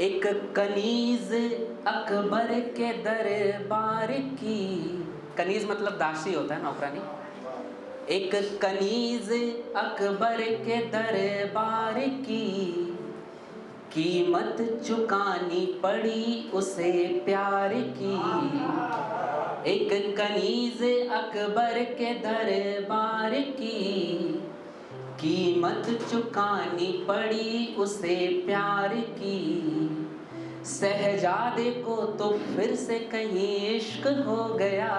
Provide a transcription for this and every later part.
एक कनीज अकबर के दरबार की, कनीज मतलब दासी होता है, नौकरानी। एक कनीज अकबर के दरबार की, कीमत चुकानी पड़ी उसे प्यार की। एक कनीज अकबर के दरबार की, कीमत चुकानी पड़ी उसे प्यार की। शहजादे को तो फिर से कहीं इश्क हो गया,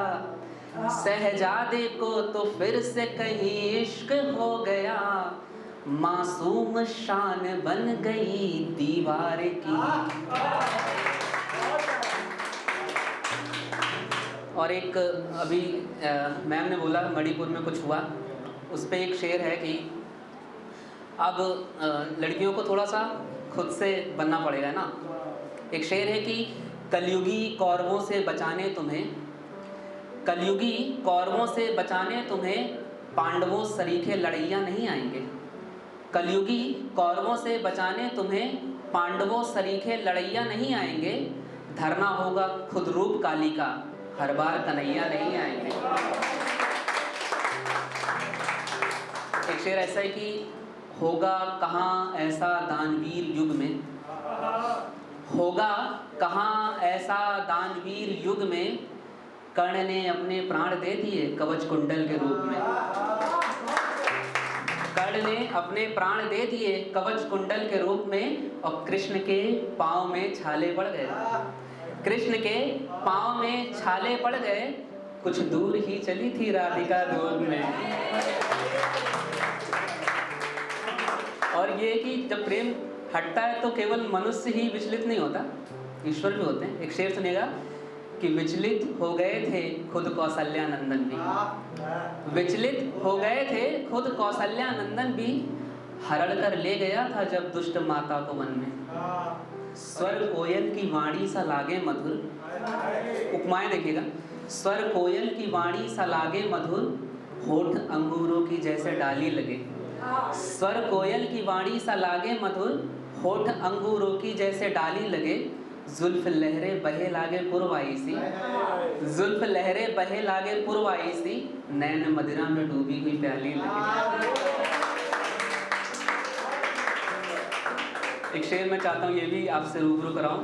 शहजादे को तो फिर से कहीं इश्क हो गया। मासूम शान बन गई दीवार की। और एक अभी मैम ने बोला मणिपुर में कुछ हुआ, उस पर एक शेर है कि अब लड़कियों को थोड़ा सा खुद से बनना पड़ेगा ना। एक शेर है कि कलयुगी कौरवों से बचाने तुम्हें, कलयुगी कौरवों से बचाने तुम्हें, पांडवों सरीखे लड़ैया नहीं आएंगे। कलयुगी कौरवों से बचाने तुम्हें, पांडवों सरीखे लड़ैया नहीं आएंगे। धरना होगा खुद रूप काली का, हर बार कन्हैया नहीं आएंगे। एक शेर ऐसा है कि होगा कहाँ ऐसा दानवीर युग में, होगा कहाँ ऐसा दानवीर युग में, कर्ण ने अपने प्राण दे दिए कवच कुंडल के रूप में। कर्ण ने अपने प्राण दे दिए कवच कुंडल के रूप में, और कृष्ण के पाँव में छाले पड़ गए, कृष्ण के पाँव में छाले पड़ गए। कुछ दूर ही चली थी राधिका दूर में। और ये कि जब प्रेम हटता है तो केवल मनुष्य ही विचलित नहीं होता, ईश्वर भी होते हैं। एक शेर सुनेगा कि विचलित हो गए थे खुद कौशल्यानंदन भी, विचलित हो गए थे खुद कौशल्यानंदन भी, हरण कर ले गया था जब दुष्ट माता को वन में। स्वर कोयल की वाणी सा लागे मधुर, उपमाएं देखिएगा। स्वर कोयल की वाणी सा लागे मधुर, होठ अंगूरों की जैसे डाली लगे। स्वर कोयल की वाणी सा लागे मधुर, होठ अंगूरों की जैसे डाली लगे। जुल्फ लहरे बहे लागे पुरवाई सी, जुल्फ लहरे बहे लागे पुरवाई सी, नैन मदिरा में डूबी हुई प्याली लगे। एक शेर मैं चाहता हूँ ये भी आपसे रूबरू कराऊं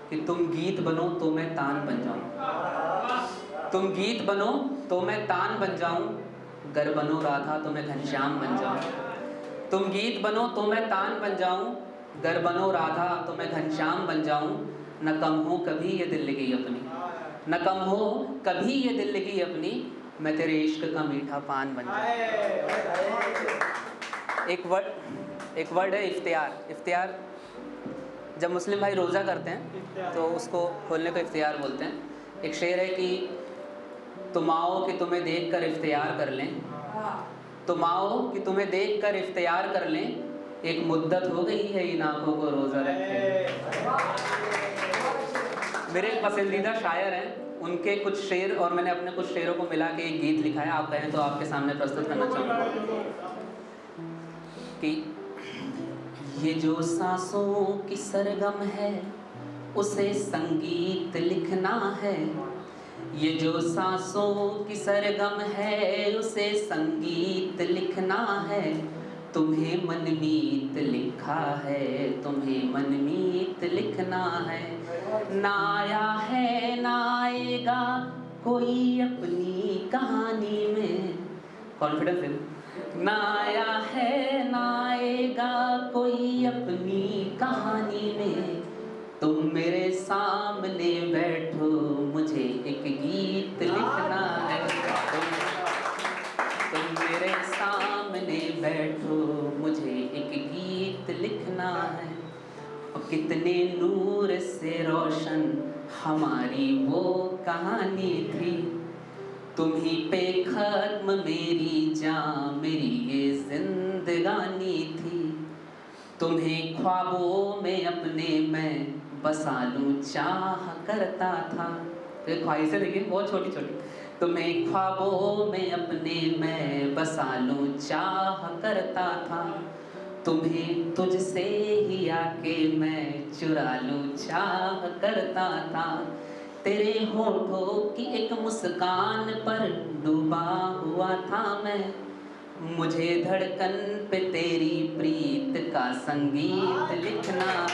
कि तुम गीत बनो तो मैं तान बन जाऊं, तुम गीत बनो तो मैं तान बन जाऊं, गर बनो राधा तो मैं घनश्याम बन जाऊं। तुम गीत बनो तो मैं तान बन जाऊं, गर बनो राधा तो मैं घनश्याम बन जाऊं। न कम हो कभी ये दिल लगी अपनी, न कम हो कभी ये दिल लगी अपनी, मैं तेरे इश्क का मीठा पान बन जाऊं। एक वर्ड है इफ्तियार। इफ्तियार जब मुस्लिम भाई रोज़ा करते हैं तो उसको खोलने को इफ्तियार बोलते हैं। एक शेर है कि तुम आओ कि तुम्हें देख कर इफ्तियार कर लें, तुम आओ कि तुम्हें देख कर इफ्तियार कर लें, एक मुद्दत हो गई है इन आँखों को रोज़ा रखे। मेरे पसंदीदा शायर हैं, उनके कुछ शेर और मैंने अपने कुछ शेरों को मिला के एक गीत लिखा है। आप कहें तो आपके सामने प्रस्तुत करना चाहूँगा कि ये जो सांसों की सरगम है उसे संगीत लिखना है, ये जो सांसों की सरगम है उसे संगीत लिखना है। तुम्हें मनमीत लिखा है, तुम्हें मनमीत लिखना है। ना आया है ना आएगा कोई अपनी कहानी में, कॉन्फिडेंस है। ना आया है ना आएगा कोई अपनी कहानी में, तुम मेरे सामने बैठो मुझे एक गीत लिखना है। तुम मेरे सामने बैठो मुझे एक गीत लिखना है। और कितने नूर से रोशन हमारी वो कहानी थी, तुम ही पे खत्म मेरी जान मेरी ये जिंदगानी थी। तुम्हें ख्वाबों में अपने मैं बसा लूं चाह करता था। तो ये ख्वाहिशें देखिए बहुत छोटी छोटी। तुम्हें ख्वाबों में अपने मैं बसा लूं चाह करता था, तुम्हें तुझसे ही आके मैं चुरा लूं चाह करता था, तेरे होठों की एक मुस्कान पर डूबा हुआ था मैं, मुझे धड़कन पे तेरी प्रीत का संगीत लिखना